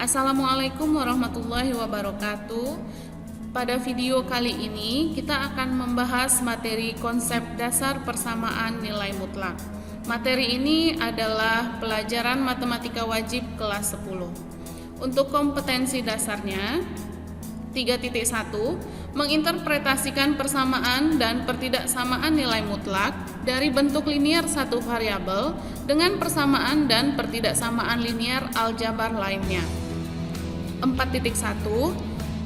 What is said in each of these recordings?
Assalamualaikum warahmatullahi wabarakatuh. Pada video kali ini kita akan membahas materi konsep dasar persamaan nilai mutlak. Materi ini adalah pelajaran matematika wajib kelas 10. Untuk kompetensi dasarnya 3.1 menginterpretasikan persamaan dan pertidaksamaan nilai mutlak dari bentuk linier satu variabel dengan persamaan dan pertidaksamaan linier aljabar lainnya. 4.1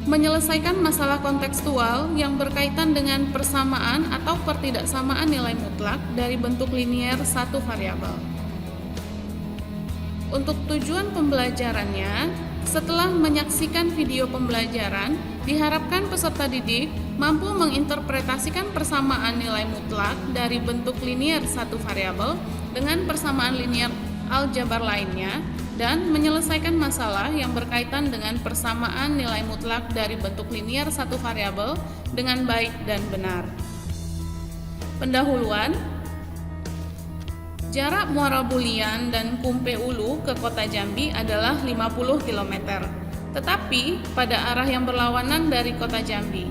menyelesaikan masalah kontekstual yang berkaitan dengan persamaan atau pertidaksamaan nilai mutlak dari bentuk linier satu variabel. Untuk tujuan pembelajarannya, setelah menyaksikan video pembelajaran, diharapkan peserta didik mampu menginterpretasikan persamaan nilai mutlak dari bentuk linier satu variabel dengan persamaan linier aljabar lainnya dan menyelesaikan masalah yang berkaitan dengan persamaan nilai mutlak dari bentuk linier satu variabel dengan baik dan benar. Pendahuluan. Jarak Muara Bulian dan Kumpe Ulu ke kota Jambi adalah 50 km, tetapi pada arah yang berlawanan dari kota Jambi.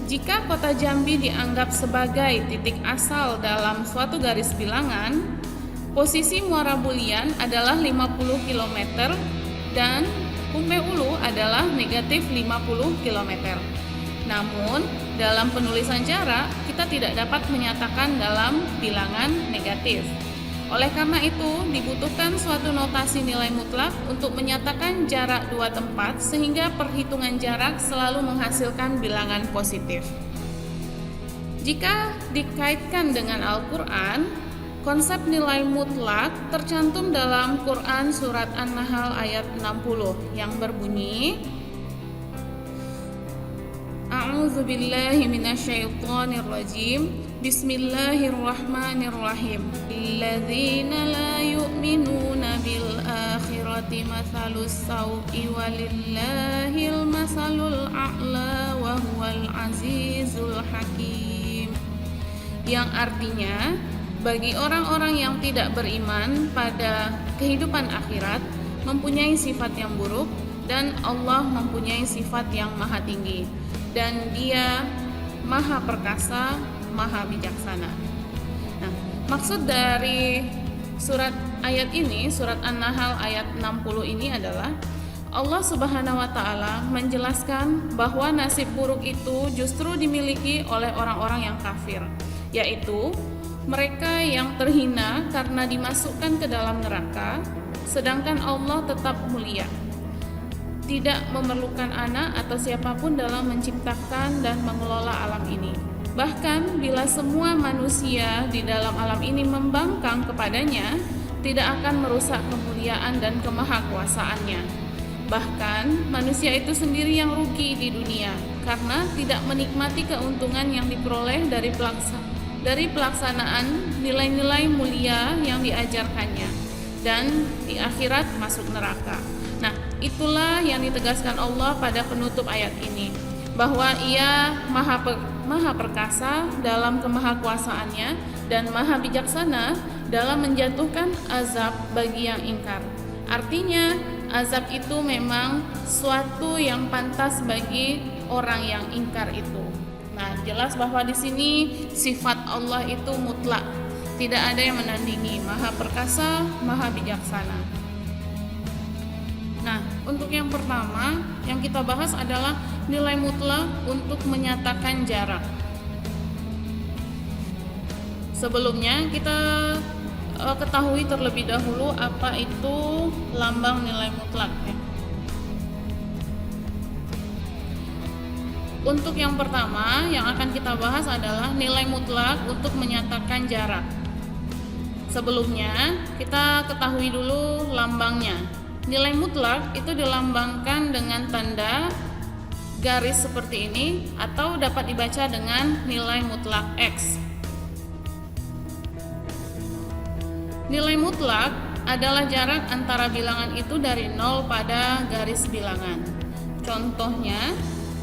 Jika kota Jambi dianggap sebagai titik asal dalam suatu garis bilangan, posisi Muara Bulian adalah 50 km dan Kumpe Ulu adalah negatif 50 km. Namun, dalam penulisan jarak, kita tidak dapat menyatakan dalam bilangan negatif. Oleh karena itu, dibutuhkan suatu notasi nilai mutlak untuk menyatakan jarak dua tempat sehingga perhitungan jarak selalu menghasilkan bilangan positif. Jika dikaitkan dengan Al-Quran, konsep nilai mutlak tercantum dalam Quran Surat An-Nahl ayat 60 yang berbunyi, A'udzu billahi minasyaitonir rajim. Bismillahirrahmanirrahim. Alladzina la yu'minuna bil akhirati mathalus sau'i walillahil masalul a'la wa huwal azizul hakim. Yang artinya, bagi orang-orang yang tidak beriman pada kehidupan akhirat mempunyai sifat yang buruk dan Allah mempunyai sifat yang maha tinggi. Dan dia maha perkasa, maha bijaksana. Nah, maksud dari surat ayat ini, surat An-Nahl ayat 60 ini adalah Allah Subhanahu wa taala menjelaskan bahwa nasib buruk itu justru dimiliki oleh orang-orang yang kafir, yaitu mereka yang terhina karena dimasukkan ke dalam neraka, sedangkan Allah tetap mulia, tidak memerlukan anak atau siapapun dalam menciptakan dan mengelola alam ini. Bahkan bila semua manusia di dalam alam ini membangkang kepadanya, tidak akan merusak kemuliaan dan kemahakuasaannya. Bahkan manusia itu sendiri yang rugi di dunia karena tidak menikmati keuntungan yang diperoleh dari pelaksanaan nilai-nilai mulia yang diajarkannya, dan di akhirat masuk neraka. Nah, itulah yang ditegaskan Allah pada penutup ayat ini, bahwa Ia maha perkasa dalam kemahakuasaannya dan maha bijaksana dalam menjatuhkan azab bagi yang ingkar. Artinya, azab itu memang suatu yang pantas bagi orang yang ingkar itu. Nah, jelas bahwa di sini sifat Allah itu mutlak, tidak ada yang menandingi, maha perkasa, maha bijaksana. Nah, untuk yang pertama yang kita bahas adalah nilai mutlak untuk menyatakan jarak. Sebelumnya kita ketahui terlebih dahulu apa itu lambang nilai mutlak ya. Untuk yang pertama yang akan kita bahas adalah nilai mutlak untuk menyatakan jarak. Sebelumnya kita ketahui dulu lambangnya. Nilai mutlak itu dilambangkan dengan tanda garis seperti ini atau dapat dibaca dengan nilai mutlak X. Nilai mutlak adalah jarak antara bilangan itu dari 0 pada garis bilangan. Contohnya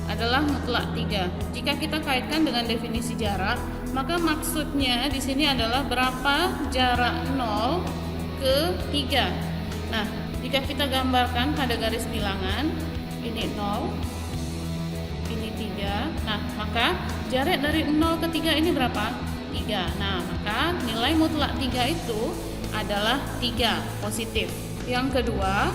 adalah mutlak 3. Jika kita kaitkan dengan definisi jarak, maka maksudnya di sini adalah berapa jarak 0 ke 3. Nah, di Jika kita gambarkan pada garis bilangan, ini 0, ini 3. Nah, maka jarak dari 0 ke 3 ini berapa? 3. Nah, maka nilai mutlak 3 itu adalah 3, positif. Yang kedua,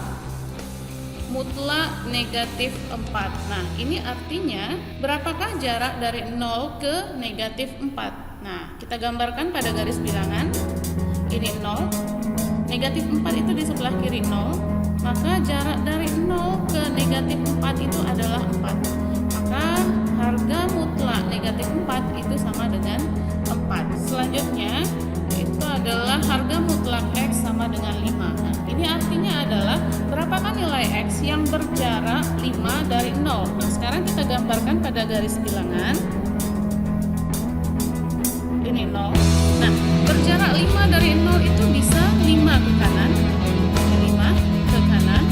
mutlak negatif 4. Nah, ini artinya berapakah jarak dari 0 ke negatif 4? Nah, kita gambarkan pada garis bilangan. Ini 0. Negatif 4 itu di sebelah kiri 0. Maka jarak dari 0 ke negatif 4 itu adalah 4. Maka harga mutlak negatif 4 itu sama dengan 4. Selanjutnya itu adalah harga mutlak X sama dengan 5. Nah, ini artinya adalah berapakah nilai X yang berjarak 5 dari 0. Nah, sekarang kita gambarkan pada garis bilangan. Ini 0. Nah, berjarak 5 dari 0 itu bisa 5 ke kanan, 5 ke kanan,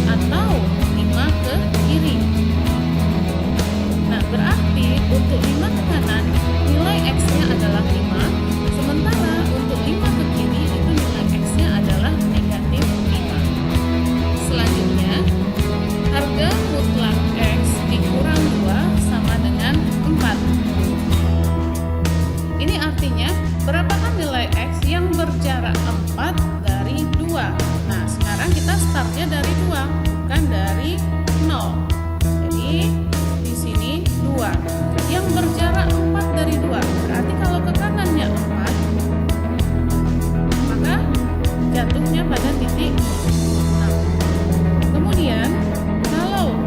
atau 5 ke kiri. Nah, berarti untuk 5 ke kanan nilai X-nya adalah 5, sementara untuk 5 ke kiri itu nilai X-nya adalah negatif 5. Selanjutnya, harga mutlak X dikurang 2 sama dengan 4. Ini artinya berapakah nilai X yang berjarak 4 dari 2? Nah, sekarang kita startnya dari 2, bukan dari 0. Jadi di sini 2. Yang berjarak 4 dari 2. Berarti kalau ke kanannya 4, maka jatuhnya pada titik 6. Kemudian kalau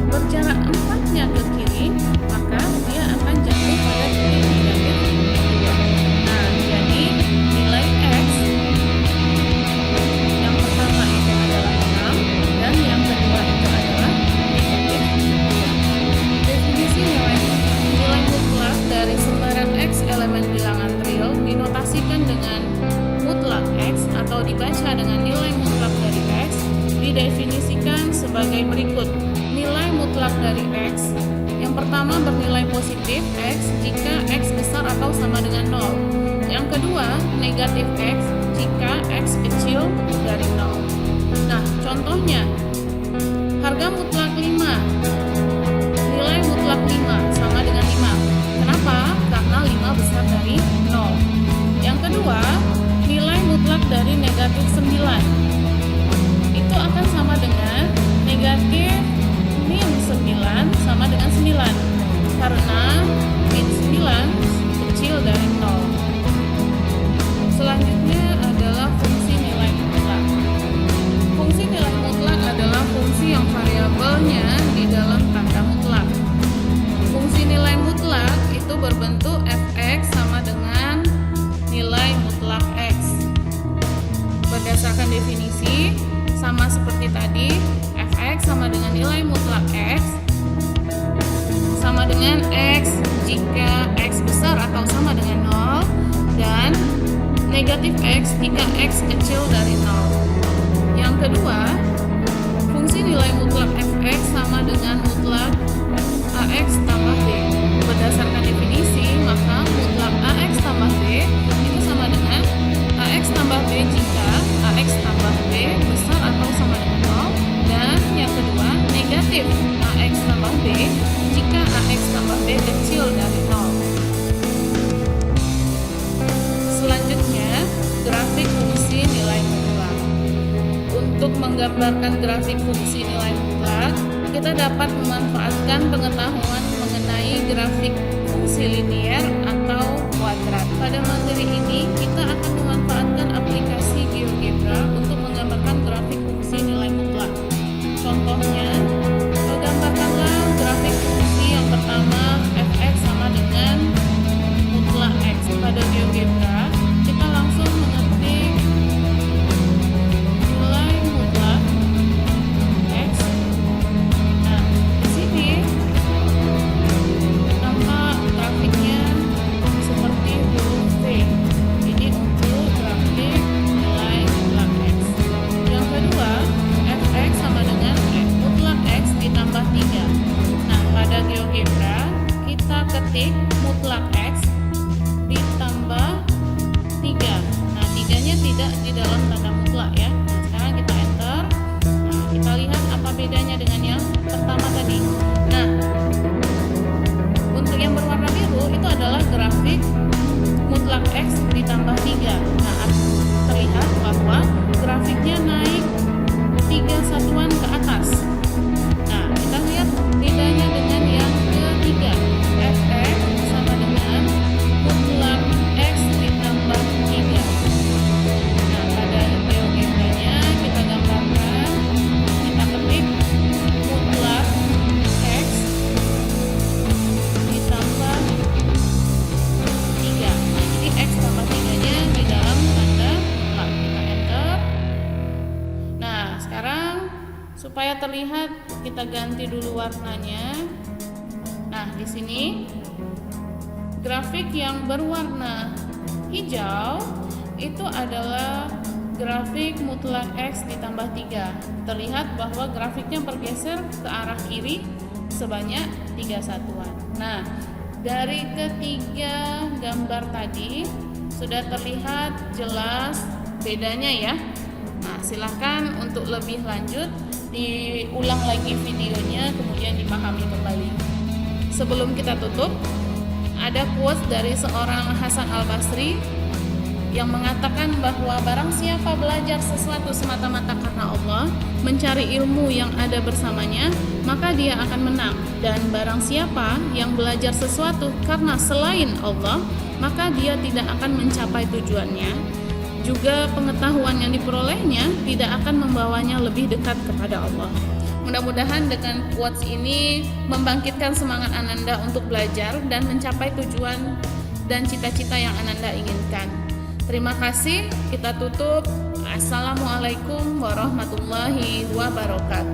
berjarak 4-nya ke kiri, maka dia akan jatuh pada titik negatif 2. Nah, jadi nilai X yang pertama itu adalah 6 dan yang kedua itu adalah negatif 2. Definisi nilai mutlak dari sembarang X elemen bilangan real dinotasikan dengan mutlak X atau dibaca dengan nilai mutlak dari X didefinisikan sebagai berikut. Nilai mutlak dari X yang pertama bernilai positif X jika X besar atau sama dengan 0. Yang kedua, negatif X jika X kecil dari 0. Nah, contohnya harga mutlak 5. Nilai mutlak 5 sama dengan 5. Kenapa? Karena 5 besar dari 0. Yang kedua, nilai mutlak dari negatif 9. Itu akan sama dengan negatif min 9 sama dengan 9. Karena min 9 kecil dari 0. Selanjutnya adalah fungsi nilai mutlak. Fungsi nilai mutlak adalah fungsi yang variabelnya di dalam tanda mutlak. Fungsi nilai mutlak itu berbentuk f(x) sama dengan nilai mutlak x. Berdasarkan definisi, sama seperti tadi, f(x) sama dengan nilai mutlak x sama dengan x jika x besar atau sama dengan 0 dan negatif x jika x kecil dari 0. Yang kedua, fungsi nilai mutlak f(x) sama dengan mutlak ax tambah b. Berdasarkan definisi, maka mutlak ax tambah b itu sama dengan ax tambah b jika ax tambah b besar atau sama dengan 0, dan yang kedua negatif ax tambah b jika ax tambah b kecil dari 0. Selanjutnya, grafik fungsi nilai mutlak. Untuk menggambarkan grafik fungsi nilai mutlak, kita dapat memanfaatkan pengetahuan mengenai grafik fungsi linier atau kuadrat. Pada materi ini, kita akan memanfaatkan aplikasi GeoGebra untuk menggambarkan grafik fungsi nilai mutlak. Contohnya, gambarkanlah grafik fungsi yang pertama f(x) sama dengan mutlak x. Pada GeoGebra, kita langsung mengetik nilai mutlak x. Nah, di sini nampak grafiknya seperti huruf V. Ini untuk grafik nilai mutlak x. supaya terlihat kita ganti dulu warnanya. Nah, di sini grafik yang berwarna hijau itu adalah grafik mutlak X ditambah 3. Terlihat bahwa grafiknya bergeser ke arah kiri sebanyak 3 satuan. Nah, dari ketiga gambar tadi sudah terlihat jelas bedanya ya. Nah, silahkan untuk lebih lanjut diulang lagi videonya, kemudian dipahami kembali. Sebelum kita tutup, ada quotes dari seorang Hasan Al-Basri yang mengatakan bahwa barang siapa belajar sesuatu semata-mata karena Allah, mencari ilmu yang ada bersamanya, maka dia akan menang. Dan barang siapa yang belajar sesuatu karena selain Allah, maka dia tidak akan mencapai tujuannya. Juga pengetahuan yang diperolehnya tidak akan membawanya lebih dekat kepada Allah. Mudah-mudahan dengan quotes ini membangkitkan semangat Ananda untuk belajar dan mencapai tujuan dan cita-cita yang Ananda inginkan. Terima kasih, kita tutup. Assalamualaikum warahmatullahi wabarakatuh.